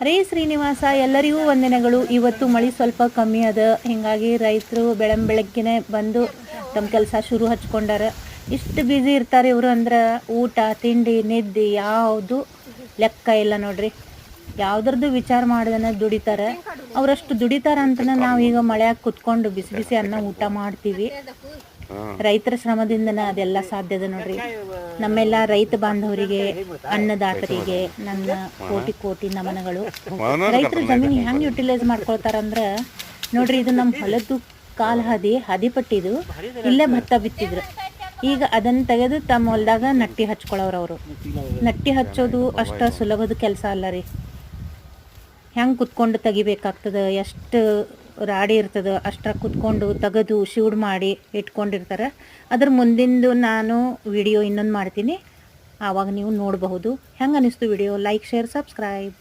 ರೇ ಶ್ರೀನಿವಾಸ ಎಲ್ಲರಿಗೂ ವಂದನೆಗಳು. ಇವತ್ತು ಮಳೆ ಸ್ವಲ್ಪ ಕಮ್ಮಿ ಅದ, ಹೀಗಾಗಿ ರೈತರು ಬೆಳಗ್ಗೆನೆ ಬಂದು ತಮ್ಮ ಕೆಲಸ ಶುರು ಹಚ್ಕೊಂಡಾರ. ಇಷ್ಟು ಬ್ಯುಸಿ ಇರ್ತಾರೆ ಇವರು ಅಂದ್ರೆ ಊಟ ತಿಂಡಿ ನಿದ್ದೆ ಯಾವುದು ಲೆಕ್ಕ ಇಲ್ಲ ನೋಡ್ರಿ. ಯಾವುದ್ರದ್ದು ವಿಚಾರ ಮಾಡ್ದನ ದುಡಿತಾರೆ. ಅವರಷ್ಟು ದುಡಿತಾರ ಅಂತನ ನಾವೀಗ ಮಳೆಯಾಗ ಕುತ್ಕೊಂಡು ಬಿಸಿ ಬಿಸಿ ಅನ್ನ ಊಟ ಮಾಡ್ತೀವಿ. ರೈತರ ಶ್ರಮದಿಂದನ ಅದೆಲ್ಲ ಸಾಧ್ಯದ ನೋಡ್ರಿ. ನಮ್ಮೆಲ್ಲ ರೈತ ಬಾಂಧವರಿಗೆ, ಅನ್ನದಾತರಿಗೆ ನನ್ನ ಕೋಟಿ ಕೋಟಿ ನಮನಗಳು. ರೈತರ ಜಮೀನು ಹೆಂಗೆ ಯುಟಿಲೈಸ್ ಮಾಡ್ಕೊಳ್ತಾರಂದ್ರೆ ನೋಡ್ರಿ, ಇದು ನಮ್ಮ ಹೊಲದ್ದು ಕಾಲ್ ಹದಿ ಪಟ್ಟಿದು, ಇಲ್ಲೇ ಭತ್ತ ಬಿತ್ತಿದ್ರು. ಈಗ ಅದನ್ನು ತೆಗೆದು ತಮ್ಮ ಹೊಲದಾಗ ನಟ್ಟಿ ಹಚ್ಕೊಳ್ಳೋರು. ನಟ್ಟಿ ಹಚ್ಚೋದು ಅಷ್ಟ ಸುಲಭದ ಕೆಲಸ ಅಲ್ಲ ರೀ. ಹೆಂಗೆ ಕುತ್ಕೊಂಡು ತೆಗಿಬೇಕಾಗ್ತದೆ, ಎಷ್ಟು ರಾಡಿ ಇರ್ತದೆ ಅಷ್ಟರ ಕುತ್ಕೊಂಡು ತೆಗೆದು ಶೂಡ್ ಮಾಡಿ ಇಟ್ಕೊಂಡಿರ್ತಾರೆ. ಅದ್ರ ಮುಂದಿಂದು ನಾನು ವಿಡಿಯೋ ಇನ್ನೊಂದು ಮಾಡ್ತೀನಿ, ಆವಾಗ ನೀವು ನೋಡಬಹುದು. ಹೆಂಗೆ ಅನಿಸ್ತು ವಿಡಿಯೋ? Like, share, subscribe.